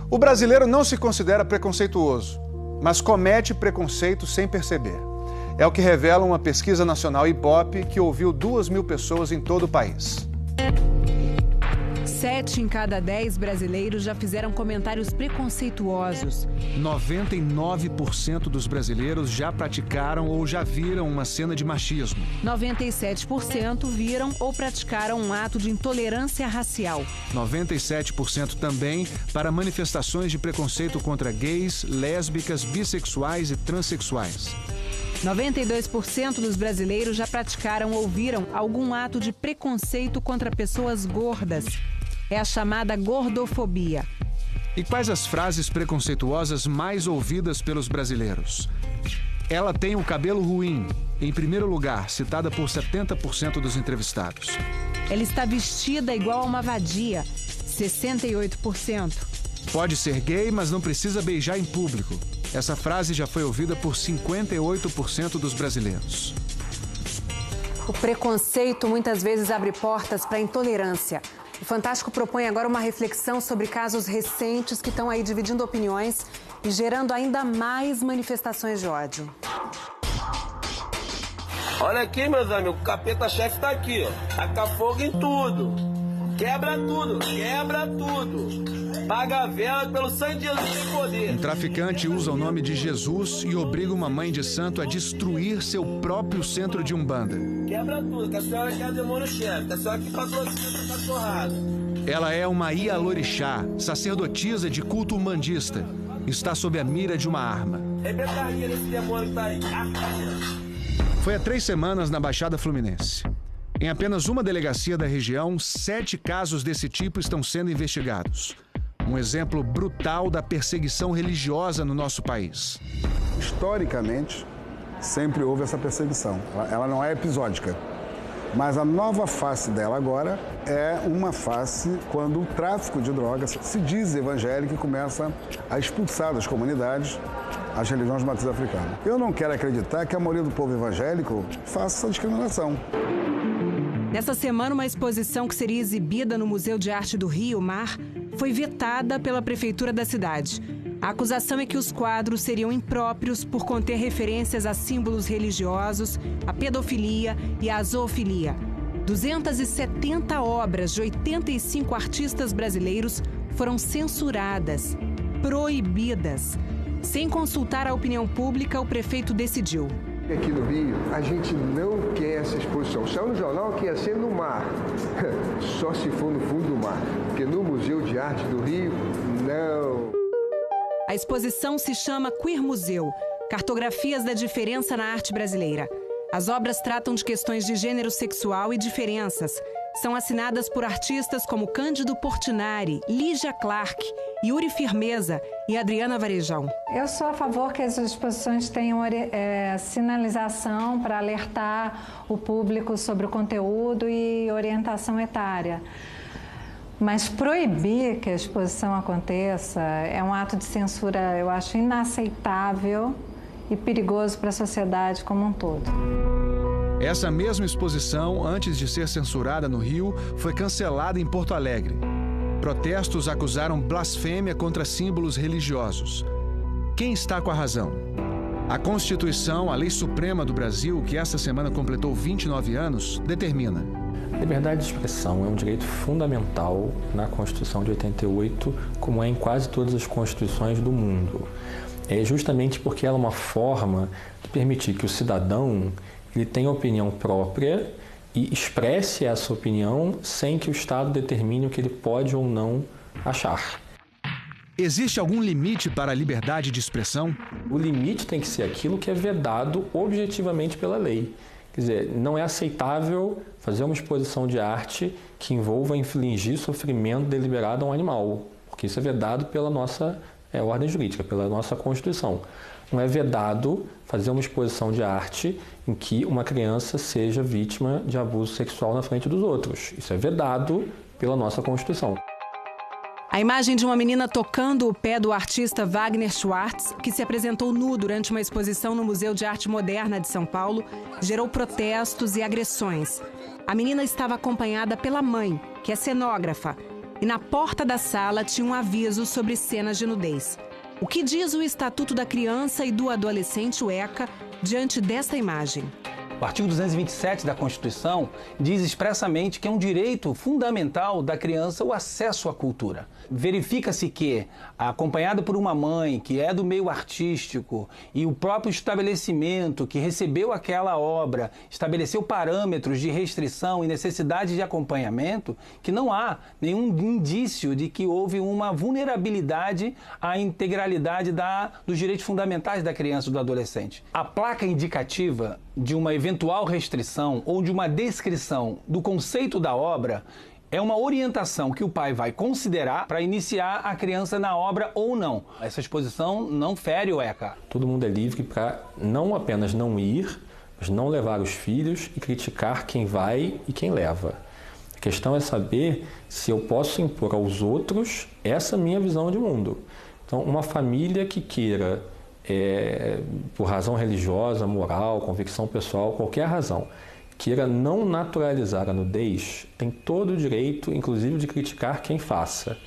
O brasileiro não se considera preconceituoso, mas comete preconceito sem perceber. É o que revela uma pesquisa nacional Ibope que ouviu 2.000 pessoas em todo o país. 7 em cada 10 brasileiros já fizeram comentários preconceituosos. 99% dos brasileiros já praticaram ou já viram uma cena de machismo. 97% viram ou praticaram um ato de intolerância racial. 97% também para manifestações de preconceito contra gays, lésbicas, bissexuais e transexuais. 92% dos brasileiros já praticaram ou viram algum ato de preconceito contra pessoas gordas. É a chamada gordofobia. E quais as frases preconceituosas mais ouvidas pelos brasileiros? Ela tem o cabelo ruim, em primeiro lugar, citada por 70% dos entrevistados. Ela está vestida igual a uma vadia, 68%. Pode ser gay, mas não precisa beijar em público. Essa frase já foi ouvida por 58% dos brasileiros. O preconceito muitas vezes abre portas para a intolerância. O Fantástico propõe agora uma reflexão sobre casos recentes que estão aí dividindo opiniões e gerando ainda mais manifestações de ódio. Olha aqui, meus amigos, o capeta-chefe tá aqui, ó. Taca fogo em tudo. Quebra tudo, quebra tudo. Paga a vela pelo sangue de Jesus tem poder. Um traficante usa o nome de Jesus e obriga uma mãe de santo a destruir seu próprio centro de Umbanda. Quebra tudo, que a senhora quer demônio-chefe, que a senhora que patrocina essa cachorrada. Ela é uma Ialorixá, sacerdotisa de culto umbandista. Está sob a mira de uma arma. Rebentaria desse demônio que tá aí. Foi há 3 semanas na Baixada Fluminense. Em apenas uma delegacia da região, 7 casos desse tipo estão sendo investigados. Um exemplo brutal da perseguição religiosa no nosso país. Historicamente, sempre houve essa perseguição. Ela não é episódica. Mas a nova face dela agora é uma face quando o tráfico de drogas se diz evangélico e começa a expulsar das comunidades as religiões de matriz africana. Eu não quero acreditar que a maioria do povo evangélico faça essa discriminação. Nessa semana, uma exposição que seria exibida no Museu de Arte do Rio Mar foi vetada pela prefeitura da cidade. A acusação é que os quadros seriam impróprios por conter referências a símbolos religiosos, a pedofilia e a zoofilia. 270 obras de 85 artistas brasileiros foram censuradas, proibidas. Sem consultar a opinião pública, o prefeito decidiu. Aqui no Rio, a gente não quer essa exposição. Saiu no jornal que ia ser no mar. Só se for no fundo do mar. Porque no Museu de Arte do Rio, não. A exposição se chama Queer Museu, Cartografias da Diferença na Arte Brasileira. As obras tratam de questões de gênero sexual e diferenças. São assinadas por artistas como Cândido Portinari, Lígia Clark, Yuri Firmeza e Adriana Varejão. Eu sou a favor que as exposições tenham sinalização para alertar o público sobre o conteúdo e orientação etária. Mas proibir que a exposição aconteça é um ato de censura, eu acho, inaceitável e perigoso para a sociedade como um todo. Essa mesma exposição, antes de ser censurada no Rio, foi cancelada em Porto Alegre. Protestos acusaram blasfêmia contra símbolos religiosos. Quem está com a razão? A Constituição, a lei suprema do Brasil, que essa semana completou 29 anos, determina: a liberdade de expressão é um direito fundamental na Constituição de 88, como é em quase todas as constituições do mundo. É justamente porque ela é uma forma de permitir que o cidadão ele tenha opinião própria e expresse essa opinião sem que o Estado determine o que ele pode ou não achar. Existe algum limite para a liberdade de expressão? O limite tem que ser aquilo que é vedado objetivamente pela lei. Quer dizer, não é aceitável fazer uma exposição de arte que envolva infligir sofrimento deliberado a um animal, porque isso é vedado pela nossa ordem jurídica, pela nossa Constituição. Não é vedado fazer uma exposição de arte em que uma criança seja vítima de abuso sexual na frente dos outros. Isso é vedado pela nossa Constituição. A imagem de uma menina tocando o pé do artista Wagner Schwartz, que se apresentou nu durante uma exposição no Museu de Arte Moderna de São Paulo, gerou protestos e agressões. A menina estava acompanhada pela mãe, que é cenógrafa. e na porta da sala tinha um aviso sobre cenas de nudez. O que diz o Estatuto da Criança e do Adolescente, o ECA, diante desta imagem? O artigo 227 da Constituição diz expressamente que é um direito fundamental da criança o acesso à cultura. Verifica-se que, acompanhado por uma mãe que é do meio artístico e o próprio estabelecimento que recebeu aquela obra estabeleceu parâmetros de restrição e necessidade de acompanhamento, que não há nenhum indício de que houve uma vulnerabilidade à integralidade dos direitos fundamentais da criança e do adolescente. A placa indicativa de uma eventual restrição ou de uma descrição do conceito da obra é uma orientação que o pai vai considerar para iniciar a criança na obra ou não. Essa exposição não fere o ECA. Todo mundo é livre para não apenas não ir, mas não levar os filhos e criticar quem vai e quem leva. A questão é saber se eu posso impor aos outros essa minha visão de mundo. Então, uma família que queira, por razão religiosa, moral, convicção pessoal, qualquer razão, queira não naturalizar a nudez, tem todo o direito, inclusive, de criticar quem faça.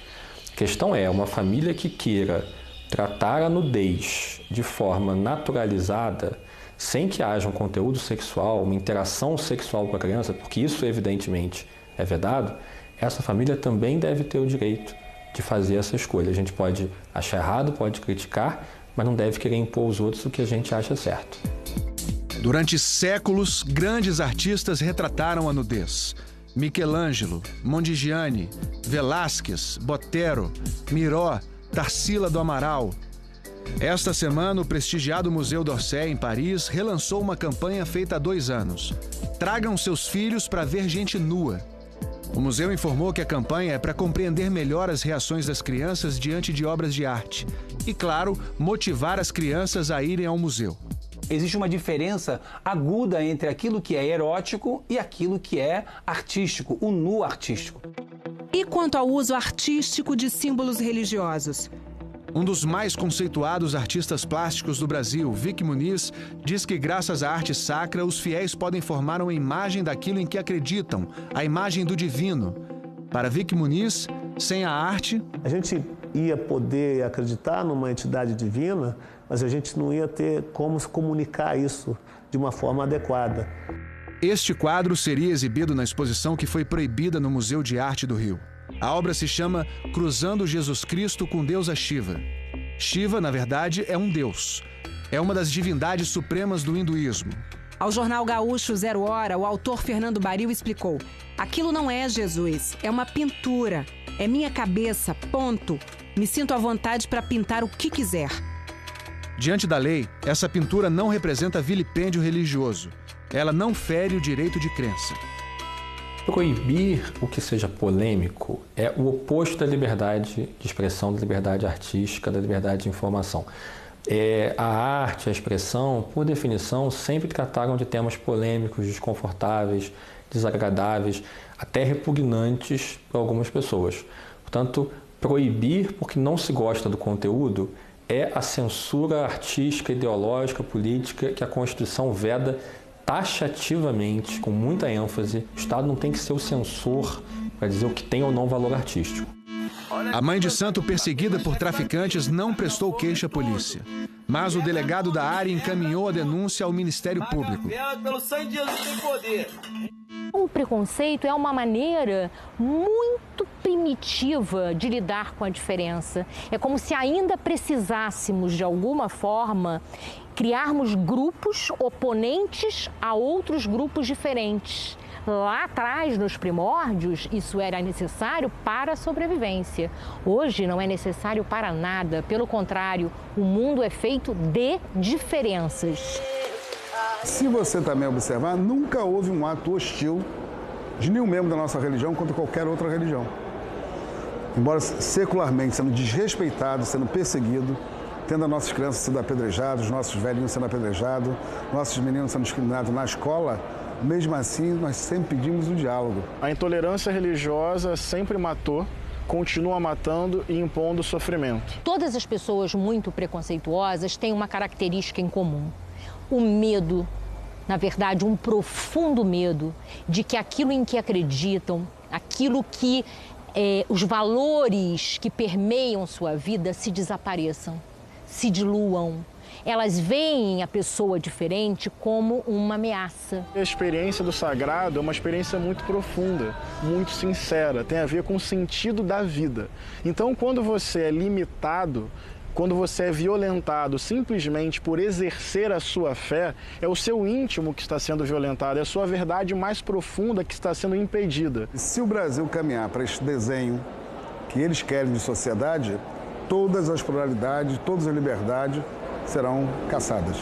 A questão é, uma família que queira tratar a nudez de forma naturalizada, sem que haja um conteúdo sexual, uma interação sexual com a criança, porque isso, evidentemente, é vedado, essa família também deve ter o direito de fazer essa escolha. A gente pode achar errado, pode criticar, mas não deve querer impor aos outros o que a gente acha certo. Durante séculos, grandes artistas retrataram a nudez. Michelangelo, Mondigiani, Velázquez, Botero, Miró, Tarsila do Amaral. Esta semana, o prestigiado Museu d'Orsay, em Paris, relançou uma campanha feita há 2 anos. Tragam seus filhos para ver gente nua. O museu informou que a campanha é para compreender melhor as reações das crianças diante de obras de arte e, claro, motivar as crianças a irem ao museu. Existe uma diferença aguda entre aquilo que é erótico e aquilo que é artístico, o nu artístico. E quanto ao uso artístico de símbolos religiosos? Um dos mais conceituados artistas plásticos do Brasil, Vic Muniz, diz que graças à arte sacra, os fiéis podem formar uma imagem daquilo em que acreditam, a imagem do divino. Para Vic Muniz, sem a arte... A gente ia poder acreditar numa entidade divina, mas a gente não ia ter como se comunicar isso de uma forma adequada. Este quadro seria exibido na exposição que foi proibida no Museu de Arte do Rio. A obra se chama Cruzando Jesus Cristo com Deusa Shiva. Shiva, na verdade, é um deus. É uma das divindades supremas do hinduísmo. Ao jornal Gaúcho 0 Hora, o autor Fernando Baril explicou: aquilo não é Jesus, é uma pintura. É minha cabeça, ponto. Me sinto à vontade para pintar o que quiser. Diante da lei, essa pintura não representa vilipêndio religioso. Ela não fere o direito de crença. Proibir o que seja polêmico é o oposto da liberdade de expressão, da liberdade artística, da liberdade de informação. A arte, a expressão, por definição, sempre trataram de temas polêmicos, desconfortáveis, desagradáveis, até repugnantes para algumas pessoas. Portanto, proibir porque não se gosta do conteúdo é a censura artística, ideológica, política que a Constituição veda taxativamente, com muita ênfase. O Estado não tem que ser o censor para dizer o que tem ou não valor artístico. A mãe de santo perseguida por traficantes não prestou queixa à polícia. Mas o delegado da área encaminhou a denúncia ao Ministério Público. O preconceito é uma maneira muito primitiva de lidar com a diferença. É como se ainda precisássemos, de alguma forma, criarmos grupos oponentes a outros grupos diferentes. Lá atrás, nos primórdios, isso era necessário para a sobrevivência. Hoje não é necessário para nada. Pelo contrário, o mundo é feito de diferenças. Se você também observar, nunca houve um ato hostil de nenhum membro da nossa religião contra qualquer outra religião. Embora secularmente sendo desrespeitado, sendo perseguido, tendo as nossas crianças sendo apedrejadas, os nossos velhinhos sendo apedrejados, nossos meninos sendo discriminados na escola, mesmo assim nós sempre pedimos o diálogo. A intolerância religiosa sempre matou, continua matando e impondo sofrimento. Todas as pessoas muito preconceituosas têm uma característica em comum. O medo, na verdade, um profundo medo de que aquilo em que acreditam, aquilo que os valores que permeiam sua vida se desapareçam, se diluam. Elas veem a pessoa diferente como uma ameaça. A experiência do sagrado é uma experiência muito profunda, muito sincera, tem a ver com o sentido da vida. Então, quando você é limitado, quando você é violentado simplesmente por exercer a sua fé, é o seu íntimo que está sendo violentado, é a sua verdade mais profunda que está sendo impedida. Se o Brasil caminhar para esse desenho que eles querem de sociedade, todas as pluralidades, todas as liberdades serão caçadas.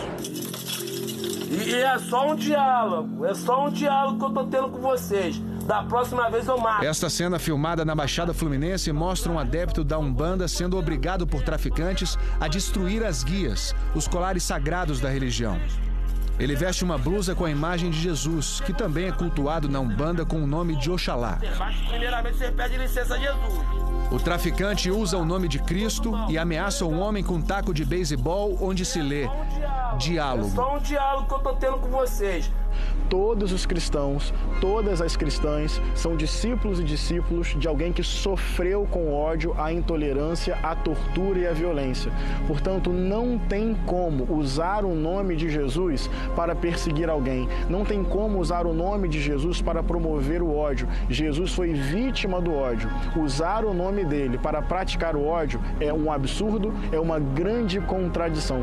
E é só um diálogo que eu tô tendo com vocês. Da próxima vez eu mato. Esta cena filmada na Baixada Fluminense mostra um adepto da Umbanda sendo obrigado por traficantes a destruir as guias, os colares sagrados da religião. Ele veste uma blusa com a imagem de Jesus, que também é cultuado na Umbanda com o nome de Oxalá. Primeiramente você pede licença a Jesus. O traficante usa o nome de Cristo e ameaça um homem com um taco de beisebol onde se lê diálogo. É só um diálogo que eu tô tendo com vocês. Todos os cristãos, todas as cristãs são discípulos e discípulos de alguém que sofreu com ódio, a intolerância, a tortura e a violência. Portanto, não tem como usar o nome de Jesus para perseguir alguém. Não tem como usar o nome de Jesus para promover o ódio. Jesus foi vítima do ódio. Usar o nome dele para praticar o ódio é um absurdo, é uma grande contradição.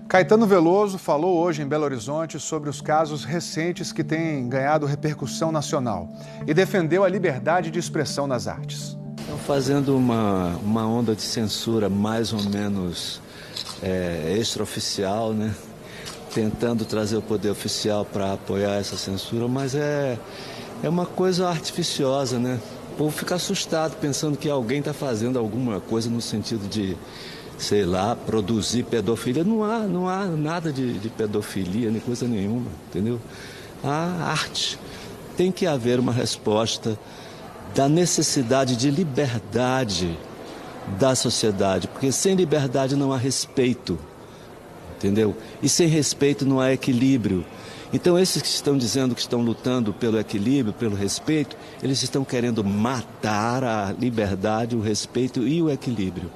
Caetano Veloso falou hoje em Belo Horizonte sobre os casos recentes que têm ganhado repercussão nacional e defendeu a liberdade de expressão nas artes. Estão fazendo uma onda de censura mais ou menos extraoficial, né? Tentando trazer o poder oficial para apoiar essa censura, mas é uma coisa artificiosa, né? O povo fica assustado pensando que alguém está fazendo alguma coisa no sentido de, sei lá, produzir pedofilia. Não há nada de pedofilia, nem coisa nenhuma, entendeu? A arte. Tem que haver uma resposta da necessidade de liberdade da sociedade, porque sem liberdade não há respeito, entendeu? E sem respeito não há equilíbrio. Então esses que estão dizendo que estão lutando pelo equilíbrio, pelo respeito, eles estão querendo matar a liberdade, o respeito e o equilíbrio.